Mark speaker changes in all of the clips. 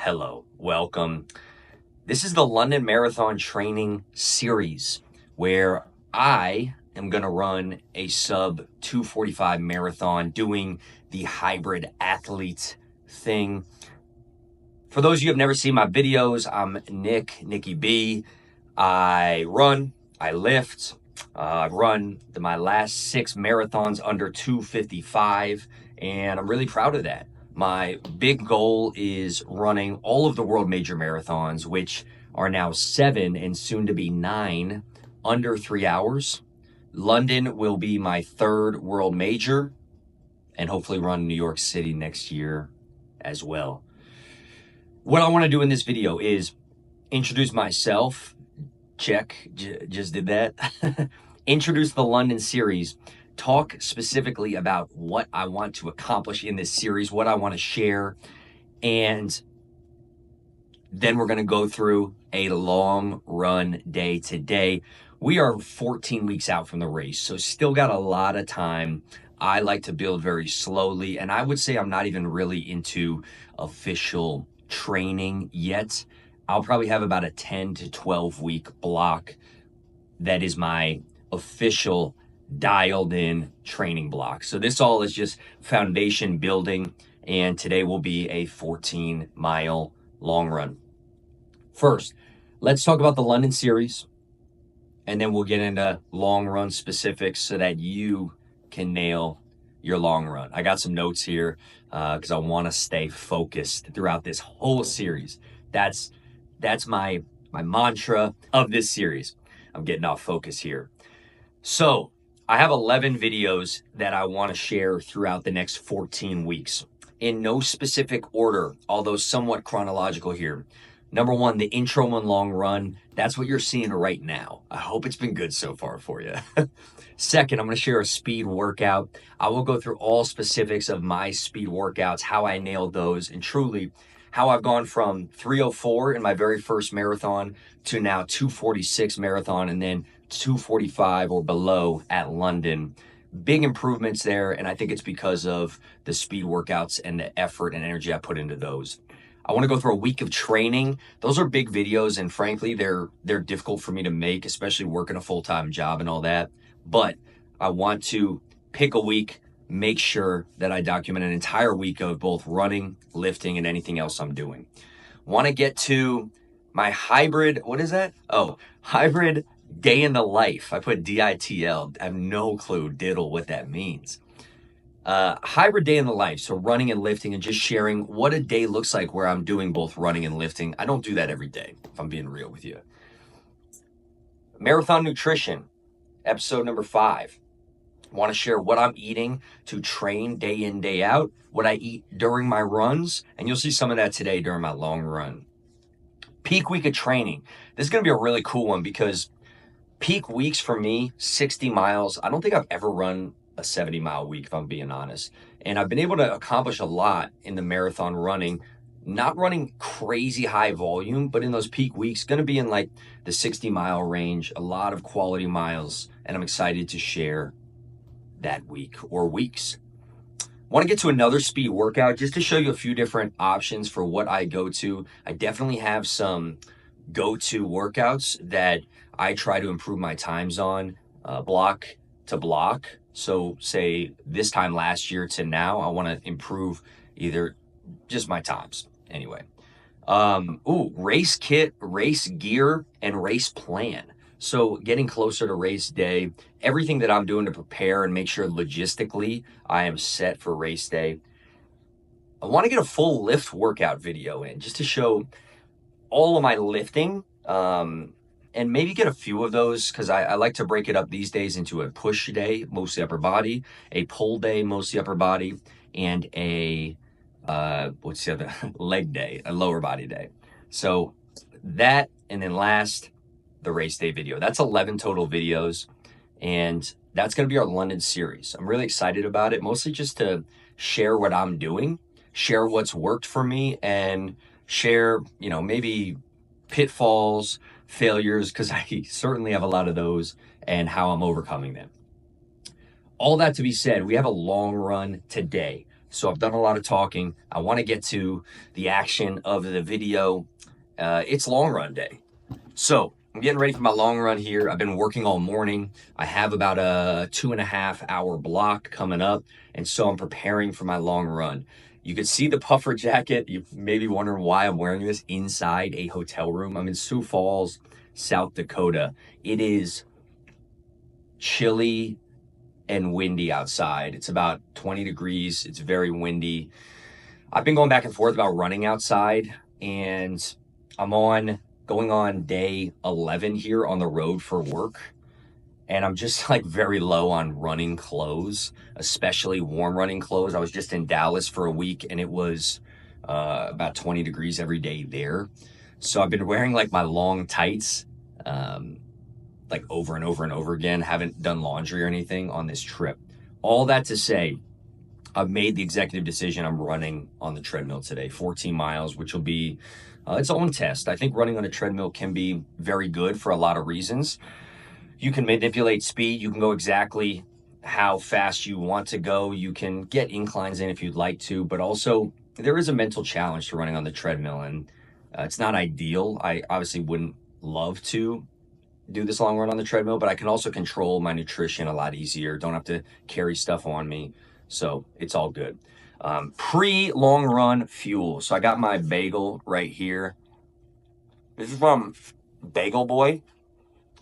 Speaker 1: Hello, welcome. This is the London Marathon training series where I am going to run a sub 2:45 marathon doing the hybrid athlete thing. For those of you who have never seen my videos, I'm Nicky B. I run, I lift, I've run my last 6 marathons under 2:55, and I'm really proud of that. My big goal is running all of the world major marathons, which are now 7 and soon to be 9 under 3 hours. London will be my 3rd world major, and hopefully run New York City next year as well. What I want to do in this video is introduce myself. Check, just did that. Introduce the London series. Talk specifically about what I want to accomplish in this series, what I want to share, and then we're going to go through a long run day today. We are 14 weeks out from the race, so still got a lot of time. I like to build very slowly, and I would say I'm not even really into official training yet. I'll probably have about a 10 to 12 week block that is my official dialed in training block. So this all is just foundation building, and today will be a 14-mile long run. First, let's talk about the London series, and then we'll get into long run specifics so that you can nail your long run. I got some notes here because I want to stay focused throughout this whole series. That's my mantra of this series. I'm getting off focus here. So I have 11 videos that I want to share throughout the next 14 weeks in no specific order, although somewhat chronological here. Number 1, the intro and long run. That's what you're seeing right now. I hope it's been good so far for you. Second, I'm going to share a speed workout. I will go through all specifics of my speed workouts, how I nailed those, and truly how I've gone from 3:04 in my very first marathon to now 2:46 marathon and then 2:45 or below at London. Big improvements there, and I think it's because of the speed workouts and the effort and energy I put into those. I want to go through a week of training. Those are big videos, and frankly, they're difficult for me to make, especially working a full-time job and all that. But I want to pick a week, make sure that I document an entire week of both running, lifting, and anything else I'm doing. Want to get to my hybrid, what is that? Oh, hybrid day in the life. I put DITL. I have no clue, diddle, what that means. Hybrid day in the life, so running and lifting and just sharing what a day looks like where I'm doing both running and lifting. I don't do that every day, if I'm being real with you. Marathon nutrition, episode number 5. I want to share what I'm eating to train day in, day out, what I eat during my runs, and you'll see some of that today during my long run. Peak week of training. This is going to be a really cool one because peak weeks for me, 60 miles. I don't think I've ever run a 70-mile week, if I'm being honest. And I've been able to accomplish a lot in the marathon running, not running crazy high volume, but in those peak weeks, going to be in like the 60-mile range, a lot of quality miles, and I'm excited to share that week or weeks. Want to get to another speed workout just to show you a few different options for what I go to. I definitely have some go-to workouts that I try to improve my times on, block to block. So say this time last year to now, I want to improve either just my times. Anyway, race kit, race gear, and race plan. So getting closer to race day, everything that I'm doing to prepare and make sure logistically I am set for race day. I want to get a full lift workout video in just to show all of my lifting, and maybe get a few of those because I like to break it up these days into a push day, mostly upper body, a pull day, mostly upper body, and a, what's the other, leg day, a lower body day. So that, and then last, the race day video. That's 11 total videos, and that's going to be our London series. I'm really excited about it, mostly just to share what I'm doing, share what's worked for me, and share, maybe pitfalls, failures, because I certainly have a lot of those, and how I'm overcoming them. All that to be said, we have a long run today. So I've done a lot of talking. I want to get to the action of the video. It's long run day. So I'm getting ready for my long run here. I've been working all morning. I have about a 2.5 hour block coming up. And so I'm preparing for my long run. You can see the puffer jacket. You may be wondering why I'm wearing this inside a hotel room. I'm in Sioux Falls, South Dakota. It is chilly and windy outside. It's about 20 degrees. It's very windy. I've been going back and forth about running outside, and I'm going on day 11 here on the road for work. And I'm just like very low on running clothes, especially warm running clothes. I was just in Dallas for a week, and it was about 20 degrees every day there. So I've been wearing like my long tights, like over and over and over again. Haven't done laundry or anything on this trip. All that to say, I've made the executive decision. I'm running on the treadmill today, 14 miles, which will be its own test. I think running on a treadmill can be very good for a lot of reasons. You can manipulate speed. You can go exactly how fast you want to go. You can get inclines in if you'd like to, but also there is a mental challenge to running on the treadmill, and it's not ideal. I obviously wouldn't love to do this long run on the treadmill, but I can also control my nutrition a lot easier. Don't have to carry stuff on me. So it's all good. Pre-long run fuel. So I got my bagel right here. This is from Bagel Boy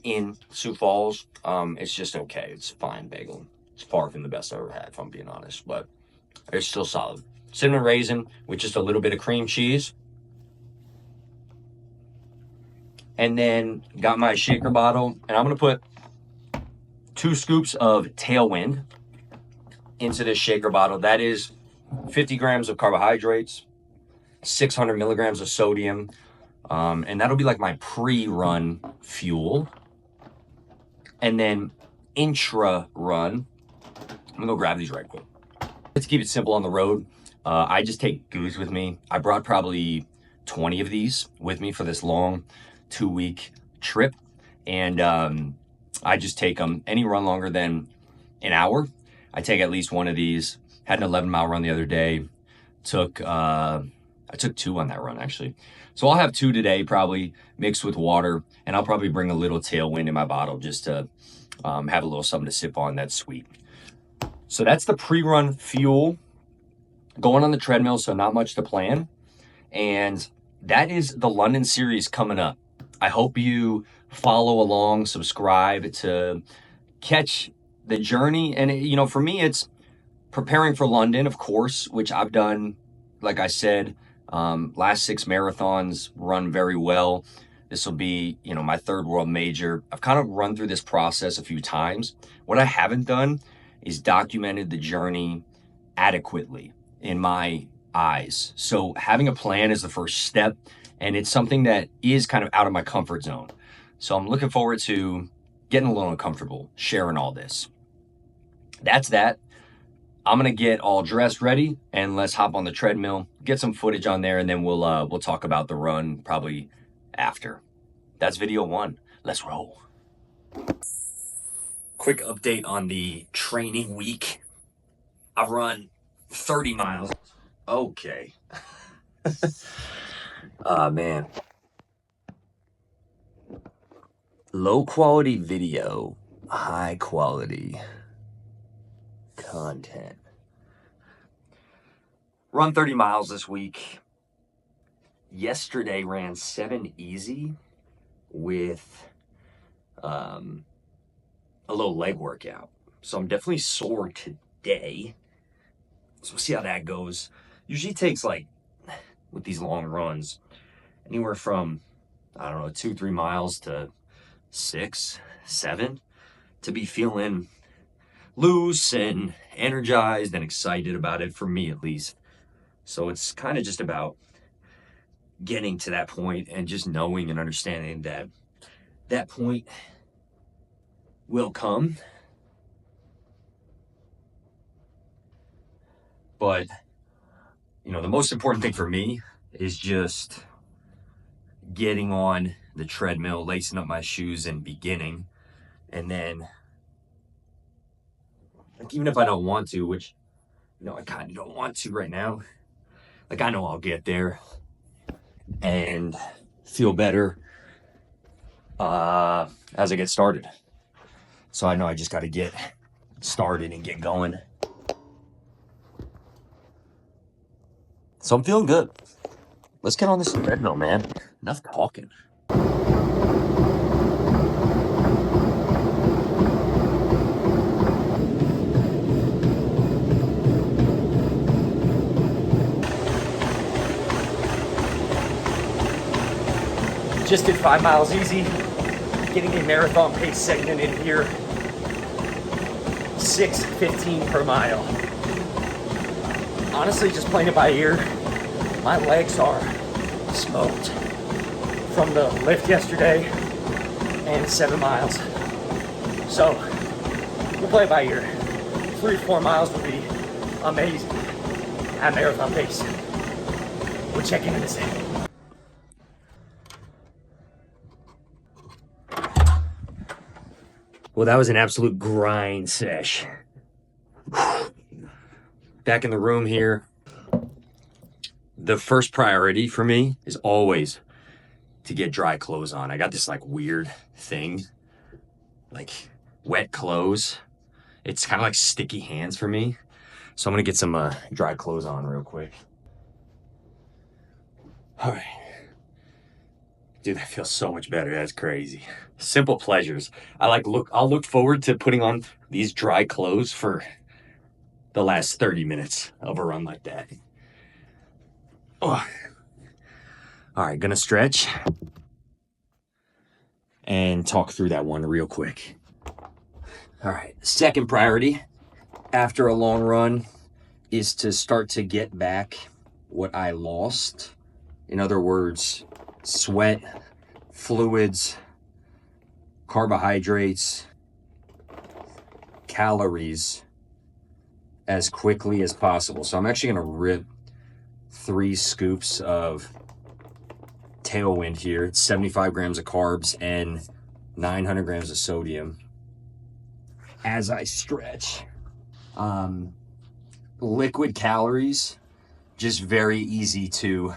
Speaker 1: in Sioux Falls. It's just okay. It's fine bagel. It's far from the best I've ever had, if I'm being honest, but it's still solid. Cinnamon raisin with just a little bit of cream cheese. And then got my shaker bottle, and I'm going to put 2 scoops of Tailwind into this shaker bottle. That is 50 grams of carbohydrates, 600 milligrams of sodium, and that'll be like my pre-run fuel. And then intra-run, I'm going to go grab these right quick. Let's keep it simple on the road. I just take Goose with me. I brought probably 20 of these with me for this long 2-week trip, and I just take them any run longer than an hour. I take at least one of these. Had an 11-mile run the other day. I took 2 on that run actually. So I'll have 2 today, probably mixed with water, and I'll probably bring a little Tailwind in my bottle just to have a little something to sip on that's sweet. So that's the pre-run fuel. Going on the treadmill, so not much to plan. And that is the London series coming up. I hope you follow along, subscribe to catch the journey. And, for me, it's preparing for London, of course, which I've done, like I said, last 6 marathons, run very well. This will be, my 3rd world major. I've kind of run through this process a few times. What I haven't done is documented the journey adequately in my eyes. So having a plan is the first step, and it's something that is kind of out of my comfort zone. So I'm looking forward to getting a little uncomfortable sharing all this. That's that. I'm gonna get all dressed ready, and let's hop on the treadmill, get some footage on there, and then we'll talk about the run probably after. That's video 1. Let's roll. Quick update on the training week. I've run 30 miles. Okay. Man. Low quality video, high quality content. Run 30 miles this week. Yesterday ran 7 easy with a little leg workout. So I'm definitely sore today. So we'll see how that goes. Usually takes, like, with these long runs, anywhere from, 2-3 miles to 6, 7 to be feeling loose and energized and excited about it, for me at least. So it's kind of just about getting to that point and just knowing and understanding that that point will come. But, the most important thing for me is just getting on the treadmill, lacing up my shoes and beginning. And then, like, even if I don't want to, which I kind of don't want to right now. Like, I know I'll get there and feel better as I get started. So I know I just got to get started and get going. So I'm feeling good. Let's get on this treadmill, man. Enough talking. Just did 5 miles easy. Getting a marathon pace segment in here. 6:15 per mile. Honestly, just playing it by ear, my legs are smoked from the lift yesterday and 7 miles. So we'll play it by ear. 3 or 4 miles would be amazing at marathon pace. We're checking in this thing. Well, that was an absolute grind sesh. Back in the room here. The first priority for me is always to get dry clothes on. I got this like weird thing, like wet clothes. It's kind of like sticky hands for me. So I'm gonna get some dry clothes on real quick. All right. Dude, that feels so much better. That's crazy. Simple pleasures. I'll look forward to putting on these dry clothes for the last 30 minutes of a run like that. Oh. All right, gonna stretch and talk through that one real quick. All right, second priority after a long run is to start to get back what I lost. In other words, sweat, fluids, carbohydrates, calories as quickly as possible. So I'm actually gonna rip 3 scoops of Tailwind here. It's 75 grams of carbs and 900 grams of sodium as I stretch. Liquid calories, just very easy to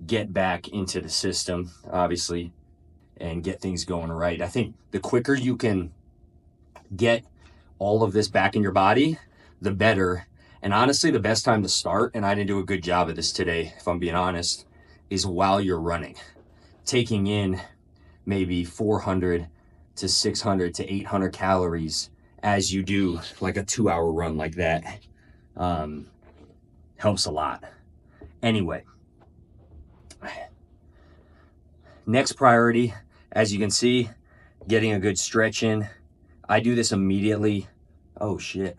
Speaker 1: get back into the system, obviously, and get things going right. I think the quicker you can get all of this back in your body, the better. And honestly, the best time to start, and I didn't do a good job of this today, if I'm being honest, is while you're running. Taking in maybe 400 to 600 to 800 calories as you do like a 2-hour run like that helps a lot. Anyway, next priority, as you can see, getting a good stretch in. I do this immediately. Oh shit.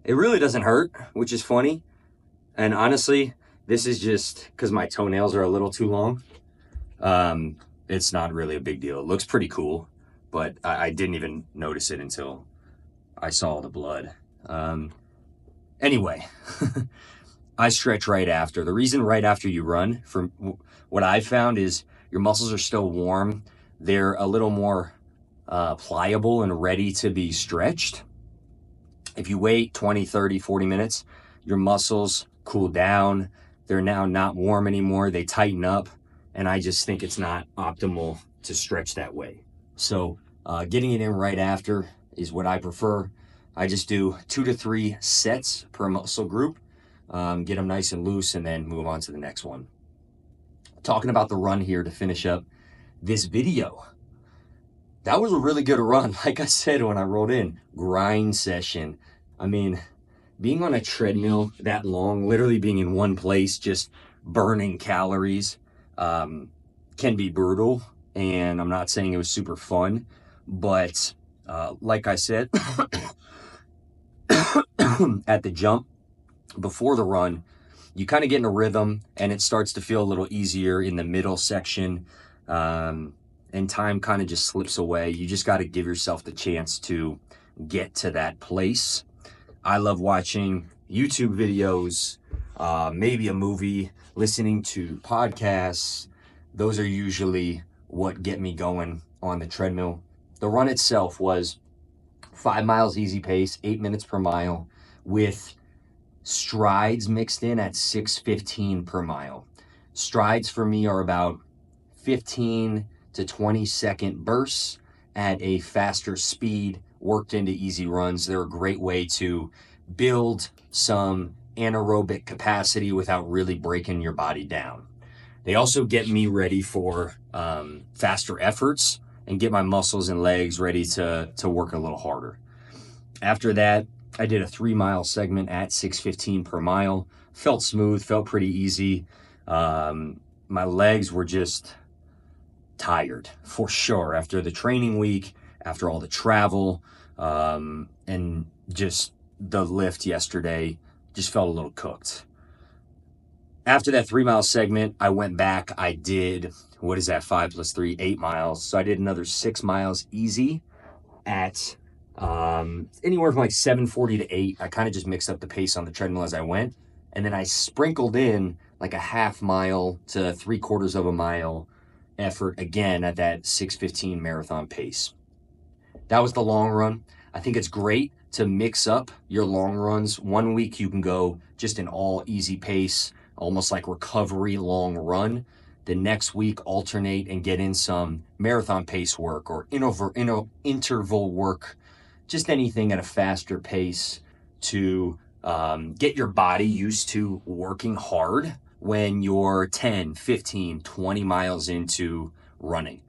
Speaker 1: It really doesn't hurt, which is funny. And honestly, this is just because my toenails are a little too long. It's not really a big deal. It looks pretty cool, but I didn't even notice it until I saw the blood. Anyway, I stretch right after. The reason right after you run, from what I've found, is your muscles are still warm. They're a little more pliable and ready to be stretched. If you wait 20, 30, 40 minutes, your muscles cool down. They're now not warm anymore. They tighten up. And I just think it's not optimal to stretch that way. So getting it in right after is what I prefer. I just do 2 to 3 sets per muscle group. Get them nice and loose and then move on to the next one. Talking about the run here to finish up this video. That was a really good run. Like I said when I rolled in, grind session. I mean, being on a treadmill that long, literally being in one place, just burning calories, can be brutal. And I'm not saying it was super fun, but like I said, at the jump before the run, you kind of get in a rhythm and it starts to feel a little easier in the middle section. And time kind of just slips away. You just got to give yourself the chance to get to that place. I love watching YouTube videos, maybe a movie, listening to podcasts. Those are usually what get me going on the treadmill. The run itself was 5 miles easy pace, 8 minutes per mile, with strides mixed in at 6:15 per mile. Strides for me are about 15 to 20-second bursts at a faster speed, worked into easy runs. They're a great way to build some anaerobic capacity without really breaking your body down. They also get me ready for faster efforts and get my muscles and legs ready to work a little harder. After that, I did a 3-mile segment at 6:15 per mile. Felt smooth, felt pretty easy. My legs were just tired for sure after the training week, after all the travel, and just the lift yesterday just felt a little cooked. After that 3-mile segment, I went back. I did, what is that, 5 + 3, 8 miles. So I did another 6 miles easy at anywhere from like 7:40 to 8. I kind of just mixed up the pace on the treadmill as I went. And then I sprinkled in like a half mile to 3/4 of a mile effort again at that 6:15 marathon pace. That was the long run. I think it's great to mix up your long runs. One week you can go just an all easy pace, almost like recovery long run. The next week alternate and get in some marathon pace work or interval work, just anything at a faster pace to get your body used to working hard when you're 10, 15, 20 miles into running.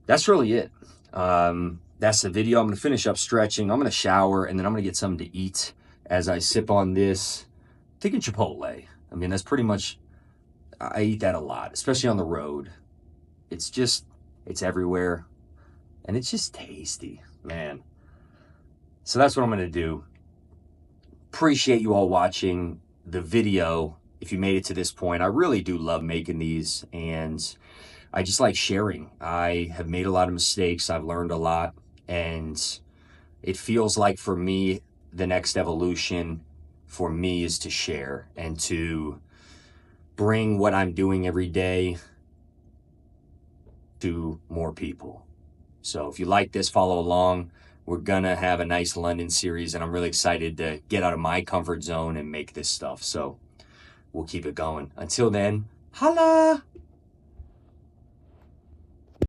Speaker 1: That's really it. That's the video. I'm going to finish up stretching. I'm going to shower, and then I'm going to get something to eat as I sip on this. I think it's Chipotle. I mean, that's pretty much, I eat that a lot, especially on the road. It's just, it's everywhere, and it's just tasty, man. So that's what I'm going to do. Appreciate you all watching the video. If you made it to this point, I really do love making these, and I just like sharing. I have made a lot of mistakes. I've learned a lot, and it feels like for me, the next evolution for me is to share and to bring what I'm doing every day to more people. So if you like this, follow along. We're gonna have a nice London series, and I'm really excited to get out of my comfort zone and make this stuff. So we'll keep it going. Until then, holla!